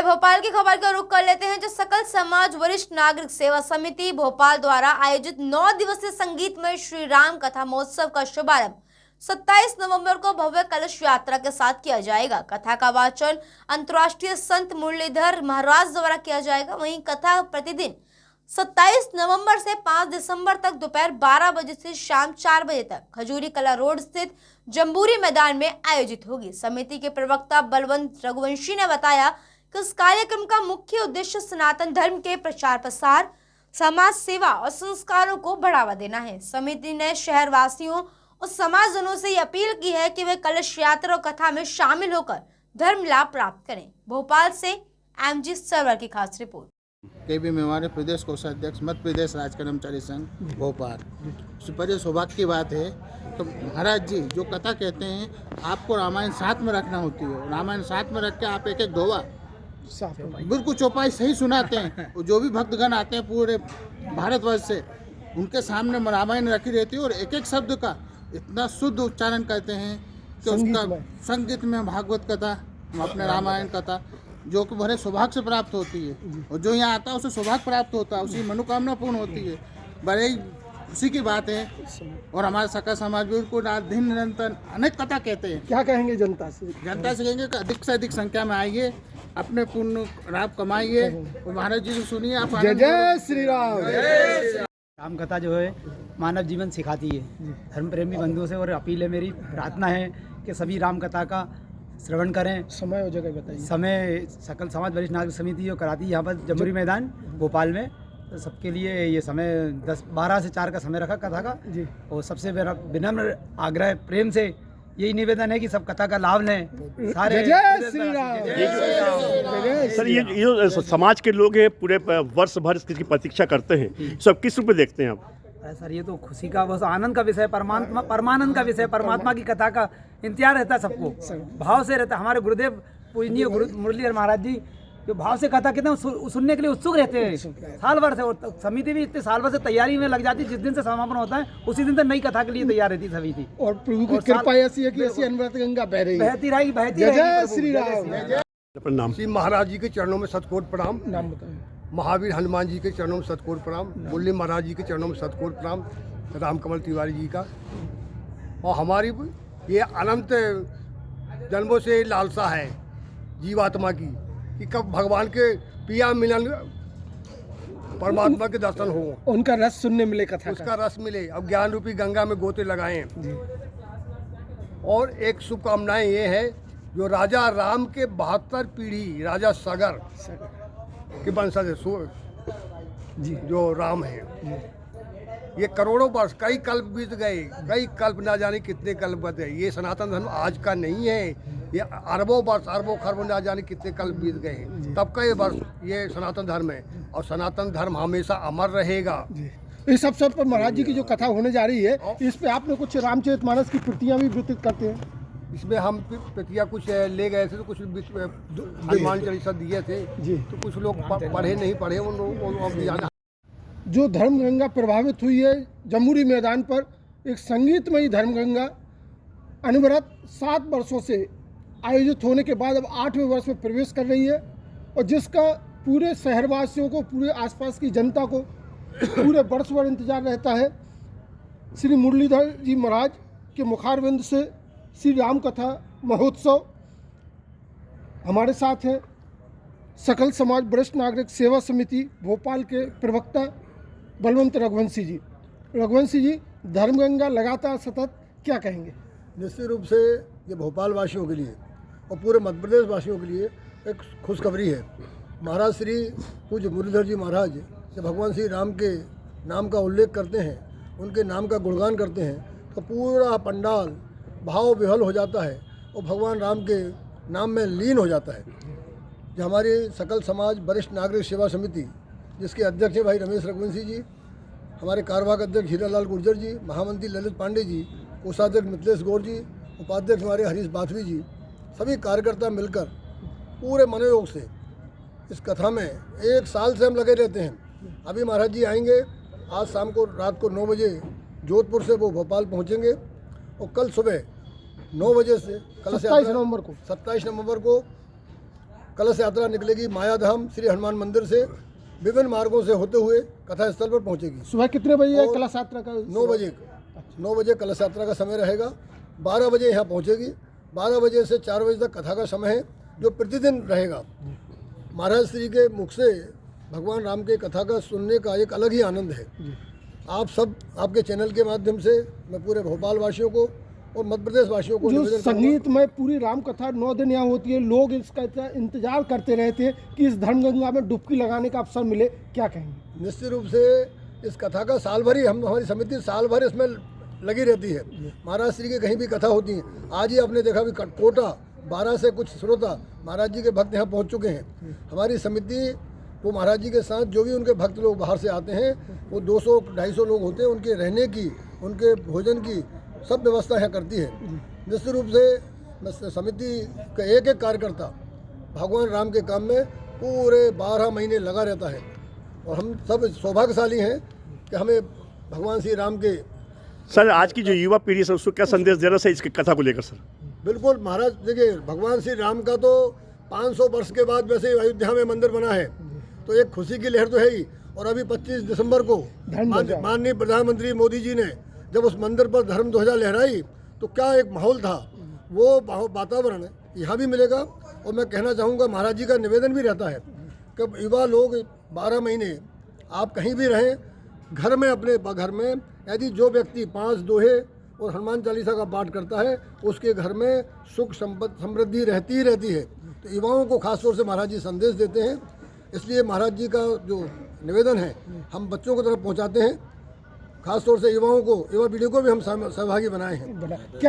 भोपाल की खबर का रुख कर लेते हैं, जो सकल समाज वरिष्ठ नागरिक सेवा समिति भोपाल द्वारा आयोजित 9 दिवसीय संगीतमय श्री राम कथा महोत्सव का शुभारंभ 27 नवंबर को भव्य कलश यात्रा के साथ किया जाएगा। कथा का वाचन अंतर्राष्ट्रीय संत मुरलीधर महाराज द्वारा किया जाएगा। वहीं कथा प्रतिदिन 27 नवंबर से 5 दिसंबर तक दोपहर 12 बजे से शाम 4 बजे तक खजूरी कला रोड स्थित जम्बूरी मैदान में आयोजित होगी। समिति के प्रवक्ता बलवंत रघुवंशी ने बताया कि इस कार्यक्रम का मुख्य उद्देश्य सनातन धर्म के प्रचार प्रसार, समाज सेवा और संस्कारों को बढ़ावा देना है। समिति ने शहर वासियों और समाजजनों से यह अपील की है कि वे कलश यात्रा और कथा में शामिल होकर धर्म लाभ प्राप्त करें। भोपाल से एमजी सर्वर की खास रिपोर्ट। केबी में हमारे प्रदेश कोषाध्यक्ष मध्य प्रदेश राज्य कर्मचारी संघ भोपाल। बड़े सौभाग्य की बात है तो महाराज जी जो कथा कहते हैं, आपको रामायण साथ में रखना होती है। रामायण साथ में रख के आप एक एक दोहा बिल्कुल चौपाई सही सुनाते हैं। जो भी भक्तगण आते हैं पूरे भारतवर्ष से, उनके सामने रामायण रखी रहती है और एक एक शब्द का इतना शुद्ध उच्चारण करते हैं कि उसका संगीत में भागवत कथा, अपने रामायण कथा, जो कि बड़े सौभाग्य से प्राप्त होती है। और जो यहाँ आता है उसे सौभाग्य प्राप्त होता है, उसी मनोकामना पूर्ण होती है। बड़े ही खुशी की बात है। और हमारे सकल समाज भी उनको दिन निरंतर अनेक कथा कहते हैं। क्या कहेंगे जनता से? जनता से कहेंगे कि अधिक से अधिक संख्या में आइए, अपने पुण्य लाभ कमाइए और महाराज जी से सुनिए। आप जय जय श्री राम। राम कथा जो है मानव जीवन सिखाती है। धर्म प्रेमी बंधुओं से और अपील है, मेरी प्रार्थना है कि सभी राम कथा का श्रवण करें। समय और जगह बताइए। समय सकल समाज वरिष्ठ नागरिक समिति जो कराती है यहाँ पर जमुरी मैदान भोपाल में। तो सबके लिए ये समय 12 से 4 का समय रखा कथा का जी। और सबसे मेरा विनम्र आग्रह प्रेम से यही निवेदन है कि सब कथा का लाभ लें। सारे जय श्री राम। सर, ये जो समाज के लोग हैं पूरे वर्ष भर इसकी प्रतीक्षा करते हैं, सब किस रूप में देखते हैं आप? सर ये तो खुशी का, बस आनंद का विषय, परमानंद का विषय, परमात्मा की कथा का इंतजार रहता है सबको, भाव से रहता है। हमारे गुरुदेव पूजनीय मुरलीधर महाराज जी जो भाव से कथा कितना सुनने के लिए उत्सुक रहते हैं साल भर से। और समिति भी इतने साल भर से तैयारी में लग जाती है। जिस दिन से समापन होता है उसी दिन से नई कथा के लिए तैयार रहती समिति। और प्रभु की कृपा ऐसी है कि ऐसी अनवरत गंगा बह रही है, बहती रहेगी, बहती जय रहेगी। श्री राम। प्रणाम। श्री महाराज जी के चरणों में सतकोट प्रणाम। नाम बताएं। महावीर हनुमान जी के चरणों में सतकोट प्रणाम। मुरली महाराज जी के चरणों में सतकोट प्रणाम। रामकमल तिवारी जी का। और हमारी ये अनंत जन्मों से लालसा है जीवात्मा की कि कब भगवान के पिया मिलन, परमात्मा के दर्शन हो, उनका रस सुनने मिले, कथा उसका रस मिले। अब ज्ञान रूपी गंगा में गोते लगाएं। और एक शुभकामनाएं ये है, जो राजा राम के 72 पीढ़ी राजा सगर के वंशज जी जो राम है, ये करोड़ों वर्ष, कई कल्प बीत गए, कई कल्प ना जाने कितने कल्प बते। ये सनातन धर्म आज का नहीं है, ये अरबों वर्ष, अरबों खरबों ना जाने कितने कल्प बीत गए, तब का ये वर्ष ये सनातन धर्म है। और सनातन धर्म हमेशा अमर रहेगा। इस अवसर पर महाराज जी की जो कथा होने जा रही है, इस पे आपने कुछ रामचरितमानस की कृतियां भी वितरित करते हैं। इसमें हम प्रतिया कुछ ले गए थे, तो कुछ हनुमान चालीसा दिए थे जी। तो कुछ लोग पढ़े नहीं पढ़े, उन लोगों जो धर्मगंगा प्रभावित हुई है जम्बूरी मैदान पर, एक संगीतमयी धर्मगंगा अनवरत 7 वर्षों से आयोजित होने के बाद अब 8वें वर्ष में प्रवेश कर रही है। और जिसका पूरे शहरवासियों को, पूरे आसपास की जनता को पूरे वर्ष भर इंतजार रहता है। श्री मुरलीधर जी महाराज के मुखारविंद से श्री राम कथा महोत्सव। हमारे साथ हैं सकल समाज वरिष्ठ नागरिक सेवा समिति भोपाल के प्रवक्ता बलवंत रघुवंशी जी। रघुवंशी जी, धर्मगंगा लगातार सतत क्या कहेंगे? निश्चित रूप से ये भोपाल वासियों के लिए और पूरे मध्य प्रदेश वासियों के लिए एक खुशखबरी है। महाराज श्री पूज्य मुरलीधर जी महाराज जब भगवान श्री राम के नाम का उल्लेख करते हैं, उनके नाम का गुणगान करते हैं, तो पूरा पंडाल भाव विह्वल हो जाता है और भगवान राम के नाम में लीन हो जाता है। जो हमारी सकल समाज वरिष्ठ नागरिक सेवा समिति, जिसके अध्यक्ष हैं भाई रमेश रघुवंशी जी, हमारे कार्यवाहक अध्यक्ष हीरालाल गुर्जर जी, महामंत्री ललित पांडे जी, कोषाध्यक्ष मिथिलेश गौर जी, उपाध्यक्ष हमारे हरीश बाथवी जी, सभी कार्यकर्ता मिलकर पूरे मनोयोग से इस कथा में 1 साल से हम लगे रहते हैं। अभी महाराज जी आएंगे, आज शाम को रात को 9 बजे जोधपुर से वो भोपाल पहुंचेंगे और कल सुबह 9 बजे से कल 27 नवंबर को कलश यात्रा निकलेगी मायाधाम श्री हनुमान मंदिर से, विभिन्न मार्गों से होते हुए कथा स्थल पर पहुंचेगी। सुबह कितने बजे है और कलश यात्रा का? 9 बजे कलश यात्रा का समय रहेगा। 12 बजे यहाँ पहुँचेगी। 12 बजे से 4 बजे तक कथा का समय है, जो प्रतिदिन रहेगा। महाराज श्री के मुख से भगवान राम के कथा का सुनने का एक अलग ही आनंद है। आप सब, आपके चैनल के माध्यम से मैं पूरे भोपाल वासियों को और मध्य प्रदेश वासियों को जो निवेदन करूंगा। संगीत में पूरी राम कथा 9 दिन यहाँ होती है, लोग इसका इंतजार करते रहते हैं कि इस धर्मगंगा में डुबकी लगाने का अवसर मिले, क्या कहेंगे? निश्चित रूप से इस कथा का साल भर ही हमारी समिति साल भर इसमें लगी रहती है। महाराज श्री की कहीं भी कथा होती है। आज ही आपने देखा भी कोटा 12 से कुछ श्रोता महाराज जी के भक्त यहाँ पहुँच चुके हैं। हमारी समिति वो महाराज जी के साथ जो भी उनके भक्त लोग बाहर से आते हैं, वो 200-250 लोग होते हैं। उनके रहने की, उनके भोजन की सब व्यवस्था यहाँ करती है। निश्चित रूप से समिति का एक एक कार्यकर्ता भगवान राम के काम में पूरे 12 महीने लगा रहता है, और हम सब सौभाग्यशाली हैं कि हमें भगवान श्री राम के। सर, आज की जो युवा पीढ़ी है उसको क्या संदेश देना है इसकी कथा को लेकर? सर बिल्कुल महाराज, देखिए भगवान श्री राम का तो 500 वर्ष के बाद वैसे अयोध्या में मंदिर बना है, तो एक खुशी की लहर तो है ही। और अभी 25 दिसंबर को माननीय प्रधानमंत्री मोदी जी ने जब उस मंदिर पर धर्म ध्वजा लहराई, तो क्या एक माहौल था, वो वातावरण यहाँ भी मिलेगा। और मैं कहना चाहूँगा, महाराज जी का निवेदन भी रहता है कि युवा लोग 12 महीने आप कहीं भी रहें, घर में, अपने घर में यदि जो व्यक्ति 5 दोहे और हनुमान चालीसा का पाठ करता है, उसके घर में सुख समृद्धि रहती ही रहती है। तो युवाओं को खासतौर से महाराज जी संदेश देते हैं। इसलिए महाराज जी का जो निवेदन है हम बच्चों को तरफ पहुंचाते हैं, खासतौर से युवाओं को, युवा पीढ़ी को भी हम सहभागी बनाए हैं। क्या